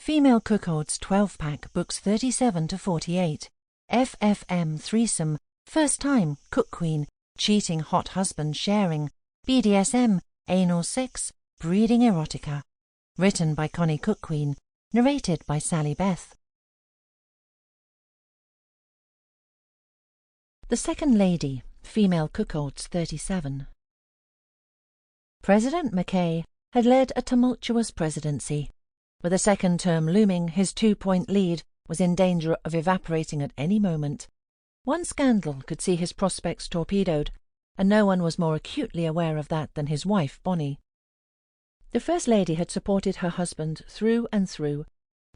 Female Cuckolds 12-pack, books 37 to 48. FFM Threesome, first time, Cuckquean, cheating hot husband sharing, BDSM, anal sex, breeding erotica. Written by Connie Cuckquean, narrated by Sallybeth. The Second Lady, Female Cuckolds 37. President McKay had led a tumultuous presidency. With a second term looming, his 2-point lead was in danger of evaporating at any moment. One scandal could see his prospects torpedoed, and no one was more acutely aware of that than his wife, Bonnie. The First Lady had supported her husband through and through.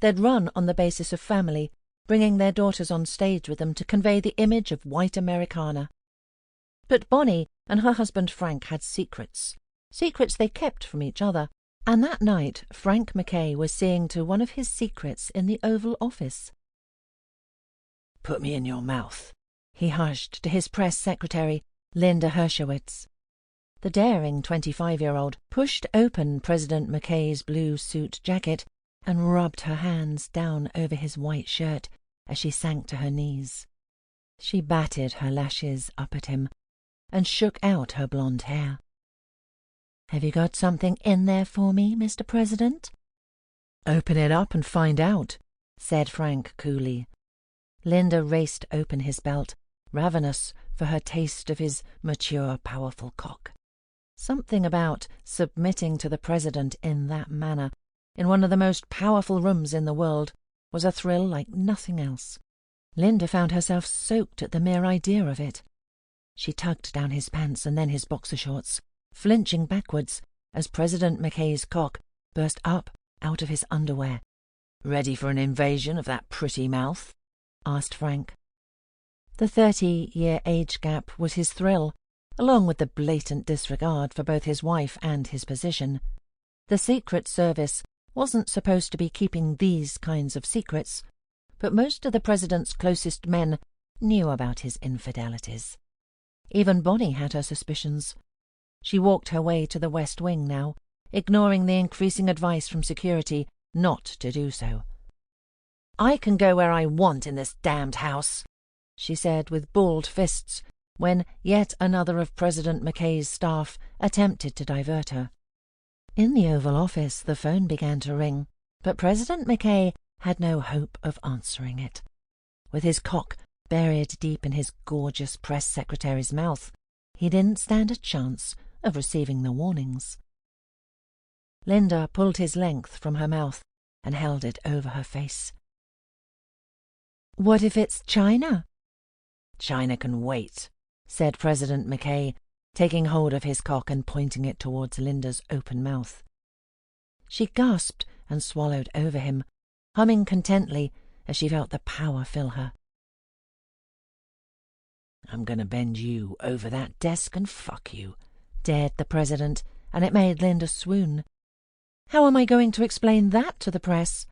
They'd run on the basis of family, bringing their daughters on stage with them to convey the image of white Americana. But Bonnie and her husband Frank had secrets they kept from each other. And that night, Frank McKay was seeing to one of his secrets in the Oval Office. "Put me in your mouth," he hushed to his press secretary, Linda Hershowitz. The daring 25-year-old pushed open President McKay's blue suit jacket and rubbed her hands down over his white shirt as she sank to her knees. She batted her lashes up at him and shook out her blonde hair. "Have you got something in there for me, Mr. President?" "Open it up and find out," said Frank coolly. Linda raced open his belt, ravenous for her taste of his mature, powerful cock. Something about submitting to the President in that manner, in one of the most powerful rooms in the world, was a thrill like nothing else. Linda found herself soaked at the mere idea of it. She tugged down his pants and then his boxer shorts, flinching backwards as President McKay's cock burst up out of his underwear. "Ready for an invasion of that pretty mouth?" asked Frank. The 30-year age gap was his thrill, along with the blatant disregard for both his wife and his position. The Secret Service wasn't supposed to be keeping these kinds of secrets, but most of the President's closest men knew about his infidelities. Even Bonnie had her suspicions. She walked her way to the West Wing now, ignoring the increasing advice from security not to do so. "I can go where I want in this damned house," she said with balled fists when yet another of President McKay's staff attempted to divert her. In the Oval Office the phone began to ring, but President McKay had no hope of answering it. With his cock buried deep in his gorgeous press secretary's mouth, he didn't stand a chance of receiving the warnings. Linda pulled his length from her mouth and held it over her face. "What if it's China?" "China can wait," said President McKay, taking hold of his cock and pointing it towards Linda's open mouth. She gasped and swallowed over him, humming contently as she felt the power fill her. "I'm going to bend you over that desk and fuck you," dared the President, and it made Linda swoon. "How am I going to explain that to the press?"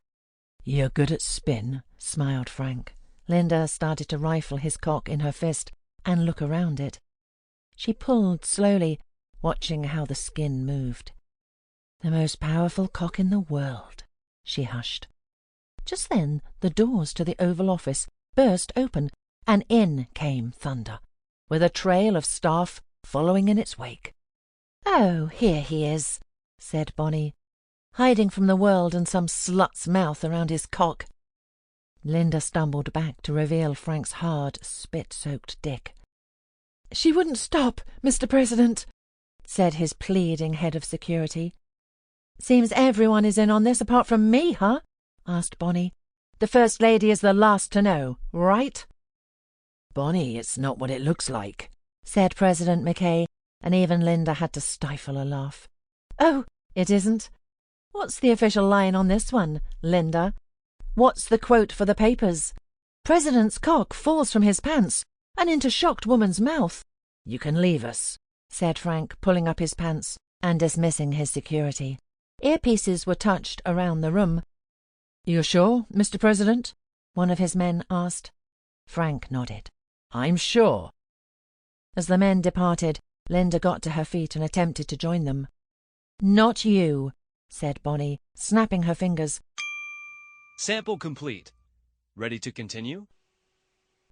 "You're good at spin," smiled Frank. Linda started to rifle his cock in her fist and look around it. She pulled slowly, watching how the skin moved. "The most powerful cock in the world," she hushed. Just then the doors to the Oval Office burst open, and in came Thunder, with a trail of staff following in its wake. "Oh, here he is," said Bonnie, hiding from the world and some slut's mouth around his cock. Linda stumbled back to reveal Frank's hard, spit-soaked dick. "She wouldn't stop, Mr. President," said his pleading head of security. "Seems everyone is in on this apart from me, huh?" asked Bonnie. "The First Lady is the last to know, right?" "Bonnie, it's not what it looks like," said President McKay, and even Linda had to stifle a laugh. "Oh, it isn't? What's the official line on this one, Linda? What's the quote for the papers? President's cock falls from his pants and into shocked woman's mouth." "You can leave us," said Frank, pulling up his pants and dismissing his security. Earpieces were touched around the room. "You're sure, Mr. President?" one of his men asked. Frank nodded. "I'm sure." As the men departed, Linda got to her feet and attempted to join them. "Not you," said Bonnie, snapping her fingers. Sample complete. Ready to continue?